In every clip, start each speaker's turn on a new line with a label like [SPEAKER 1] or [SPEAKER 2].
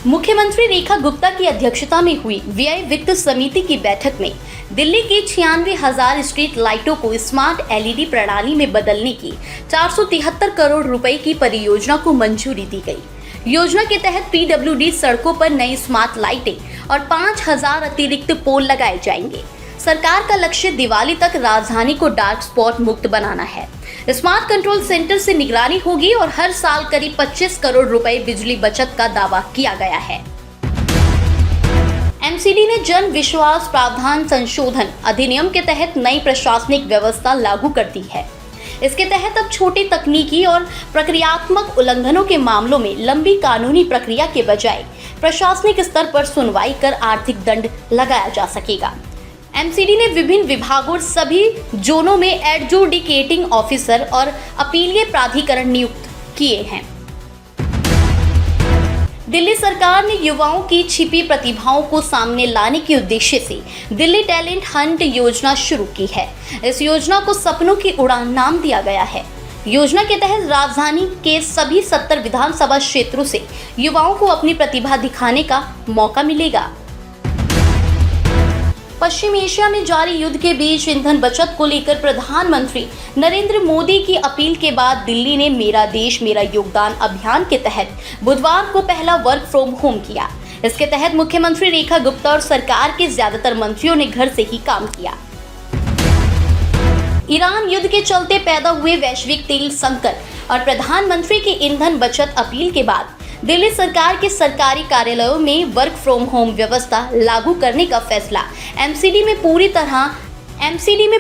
[SPEAKER 1] मुख्यमंत्री रेखा गुप्ता की अध्यक्षता में हुई व्यय वित्त समिति की बैठक में दिल्ली की 96,000 स्ट्रीट लाइटों को स्मार्ट एलईडी प्रणाली में बदलने की 473 करोड़ रुपए की परियोजना को मंजूरी दी गई। योजना के तहत पीडब्ल्यूडी सड़कों पर नई स्मार्ट लाइटें और 5,000 अतिरिक्त पोल लगाए जाएंगे। सरकार का लक्ष्य दिवाली तक राजधानी को डार्क स्पॉट मुक्त बनाना है। स्मार्ट कंट्रोल सेंटर से निगरानी होगी और हर साल करीब 25 करोड़ रुपए बिजली बचत का दावा किया गया है। एमसीडी ने जन विश्वास प्रावधान संशोधन अधिनियम के तहत नई प्रशासनिक व्यवस्था लागू कर दी है। इसके तहत अब छोटे तकनीकी और प्रक्रियात्मक उल्लंघनों के मामलों में लंबी कानूनी प्रक्रिया के बजाय प्रशासनिक स्तर पर सुनवाई कर आर्थिक दंड लगाया जा सकेगा। एमसीडी ने विभिन्न विभागों और सभी जोनों में एडजुडिकेटिंग ऑफिसर और अपीलीय प्राधिकरण नियुक्त किए हैं। दिल्ली सरकार ने युवाओं की छिपी प्रतिभाओं को सामने लाने के उद्देश्य से दिल्ली टैलेंट हंट योजना शुरू की है। इस योजना को सपनों की उड़ान नाम दिया गया है। योजना के तहत राजधानी के सभी 70 विधानसभा क्षेत्रों से युवाओं को अपनी प्रतिभा दिखाने का मौका मिलेगा। पश्चिम एशिया में जारी युद्ध के बीच ईंधन बचत को लेकर प्रधानमंत्री नरेंद्र मोदी की अपील के बाद दिल्ली ने मेरा देश मेरा योगदान अभियान के तहत बुधवार को पहला वर्क फ्रॉम होम किया। इसके तहत मुख्यमंत्री रेखा गुप्ता और सरकार के ज्यादातर मंत्रियों ने घर से ही काम किया। ईरान युद्ध के चलते पैदा हुए वैश्विक तेल संकट और प्रधानमंत्री की ईंधन बचत अपील के बाद दिल्ली सरकार के सरकारी कार्यालयों में वर्क फ्रॉम होम व्यवस्था लागू करने का फैसला एमसीडी में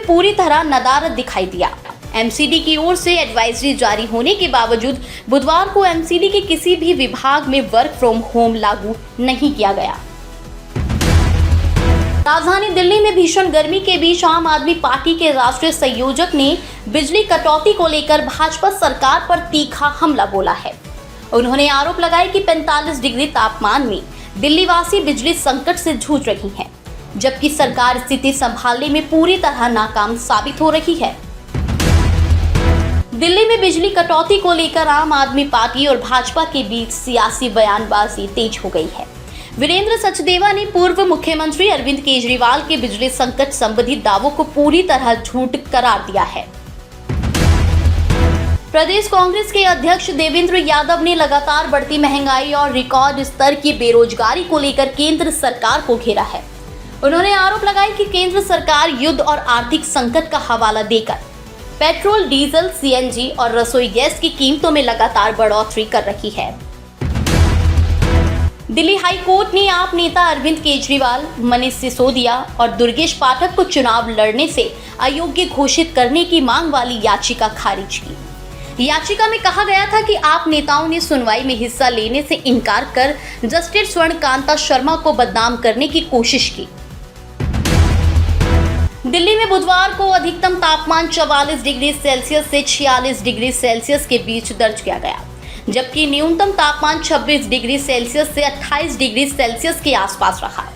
[SPEAKER 1] पूरी तरह नदारद दिखाई दिया। एमसीडी की ओर से एडवाइजरी जारी होने के बावजूद बुधवार को एमसीडी के किसी भी विभाग में वर्क फ्रॉम होम लागू नहीं किया गया। राजधानी दिल्ली में भीषण गर्मी के बीच आम आदमी पार्टी के राष्ट्रीय संयोजक ने बिजली कटौती को लेकर भाजपा सरकार पर तीखा हमला बोला है। उन्होंने आरोप लगाया कि 45 डिग्री तापमान में दिल्ली वासी बिजली संकट से जूझ रही हैं, जबकि सरकार स्थिति संभालने में पूरी तरह नाकाम साबित हो रही है। दिल्ली में बिजली कटौती को लेकर आम आदमी पार्टी और भाजपा के बीच सियासी बयानबाजी तेज हो गई है। वीरेंद्र सचदेवा ने पूर्व मुख्यमंत्री अरविंद केजरीवाल के बिजली संकट संबंधी दावों को पूरी तरह झूठ करार दिया है। प्रदेश कांग्रेस के अध्यक्ष देवेंद्र यादव ने लगातार बढ़ती महंगाई और रिकॉर्ड स्तर की बेरोजगारी को लेकर केंद्र सरकार को घेरा है। उन्होंने आरोप लगाया कि केंद्र सरकार युद्ध और आर्थिक संकट का हवाला देकर पेट्रोल, डीजल, सीएनजी और रसोई गैस की कीमतों में लगातार बढ़ोतरी कर रही है। दिल्ली हाई कोर्ट ने आप नेता अरविंद केजरीवाल, मनीष सिसोदिया और दुर्गेश पाठक को चुनाव लड़ने से अयोग्य घोषित करने की मांग वाली याचिका खारिज की। याचिका में कहा गया था कि आप नेताओं ने सुनवाई में हिस्सा लेने से इनकार कर जस्टिस स्वर्णकांता शर्मा को बदनाम करने की कोशिश की। दिल्ली में बुधवार को अधिकतम तापमान 44 डिग्री सेल्सियस से 46 डिग्री सेल्सियस के बीच दर्ज किया गया, जबकि न्यूनतम तापमान 26 डिग्री सेल्सियस से 28 डिग्री सेल्सियस के आसपास रहा।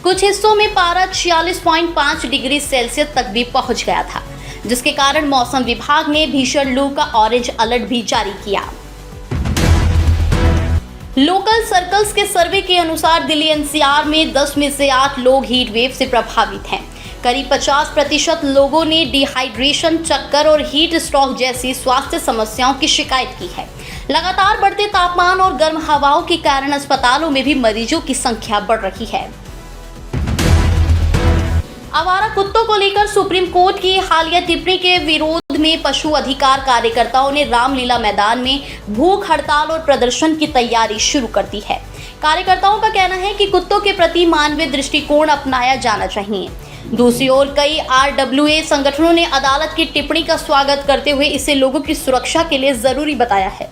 [SPEAKER 1] कुछ हिस्सों में पारा 46.5 डिग्री सेल्सियस तक भी पहुंच गया था, जिसके कारण मौसम विभाग ने भीषण लू का ऑरेंज अलर्ट भी जारी किया। लोकल सर्कल्स के सर्वे के अनुसार दिल्ली एनसीआर में 10 में से 8 लोग हीट वेव से प्रभावित हैं। करीब 50% लोगों ने डिहाइड्रेशन, चक्कर और हीट स्ट्रोक जैसी स्वास्थ्य समस्याओं की शिकायत की है। लगातार बढ़ते तापमान और गर्म हवाओं के कारण अस्पतालों में भी मरीजों की संख्या बढ़ रही है। आवारा कुत्तों को लेकर सुप्रीम कोर्ट की हालिया टिप्पणी के विरोध में पशु अधिकार कार्यकर्ताओं ने रामलीला मैदान में भूख हड़ताल और प्रदर्शन की तैयारी शुरू कर दी है। कार्यकर्ताओं का कहना है कि कुत्तों के प्रति मानवीय दृष्टिकोण अपनाया जाना चाहिए। दूसरी ओर कई आरडब्ल्यूए संगठनों ने अदालत की टिप्पणी का स्वागत करते हुए इसे लोगों की सुरक्षा के लिए जरूरी बताया है।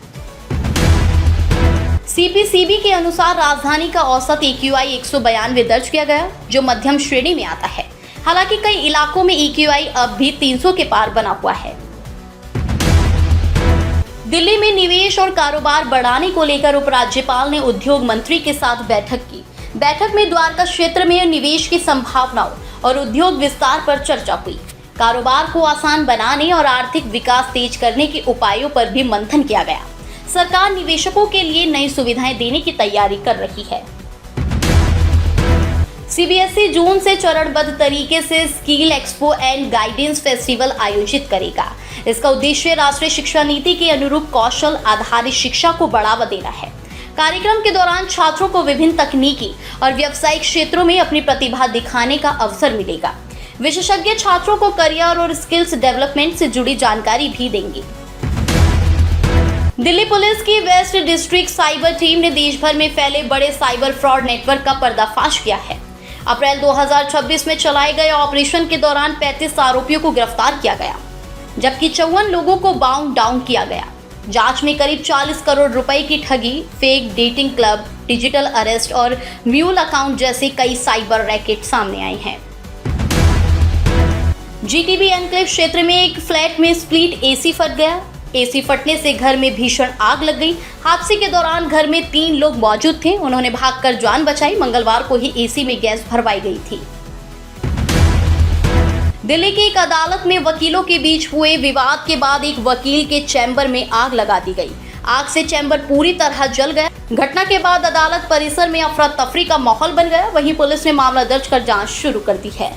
[SPEAKER 1] सीपीसीबी के अनुसार राजधानी का औसत AQI 192 दर्ज किया गया, जो मध्यम श्रेणी में आता है। हालांकि कई इलाकों में EQI अब भी 300 के पार बना हुआ है। दिल्ली में निवेश और कारोबार बढ़ाने को लेकर उपराज्यपाल ने उद्योग मंत्री के साथ बैठक की। बैठक में द्वारका क्षेत्र में निवेश की संभावनाओं और उद्योग विस्तार पर चर्चा हुई। कारोबार को आसान बनाने और आर्थिक विकास तेज करने के उपायों पर भी मंथन किया गया। सरकार निवेशकों के लिए नई सुविधाएं देने की तैयारी कर रही है। सीबीएसई जून से चरणबद्ध तरीके से skill expo and guidance festival आयोजित करेगा। इसका उद्देश्य राष्ट्रीय शिक्षा नीति के अनुरूप कौशल आधारित शिक्षा को बढ़ावा देना है। कार्यक्रम के दौरान छात्रों को विभिन्न तकनीकी और व्यावसायिक क्षेत्रों में अपनी प्रतिभा दिखाने का अवसर मिलेगा। विशेषज्ञ छात्रों को करियर और स्किल्स डेवलपमेंट से जुड़ी जानकारी भी देंगे। दिल्ली पुलिस की वेस्ट डिस्ट्रिक्ट साइबर टीम ने देश भर में फैले बड़े साइबर फ्रॉड नेटवर्क का पर्दाफाश किया है। अप्रैल 2026 में चलाए गए ऑपरेशन के दौरान 35 आरोपियों को गिरफ्तार किया गया, जबकि 54 लोगों को बाउंड डाउन किया गया। जांच में करीब 40 करोड़ रुपए की ठगी, fake dating club, digital arrest और म्यूल अकाउंट जैसे कई साइबर रैकेट सामने आए हैं। जीटीबी एनक्लेव क्षेत्र में एक फ्लैट में स्प्लिट एसी फट गया। एसी फटने से घर में भीषण आग लग गई। हादसे के दौरान घर में 3 लोग मौजूद थे, उन्होंने भागकर जान बचाई। मंगलवार को ही एसी में गैस भरवाई गई थी। दिल्ली की एक अदालत में वकीलों के बीच हुए विवाद के बाद एक वकील के चैम्बर में आग लगा दी गई। आग से चैम्बर पूरी तरह जल गया। घटना के बाद अदालत परिसर में अफरा तफरी का माहौल बन गया। वहीं पुलिस ने मामला दर्ज कर जांच शुरू कर दी है।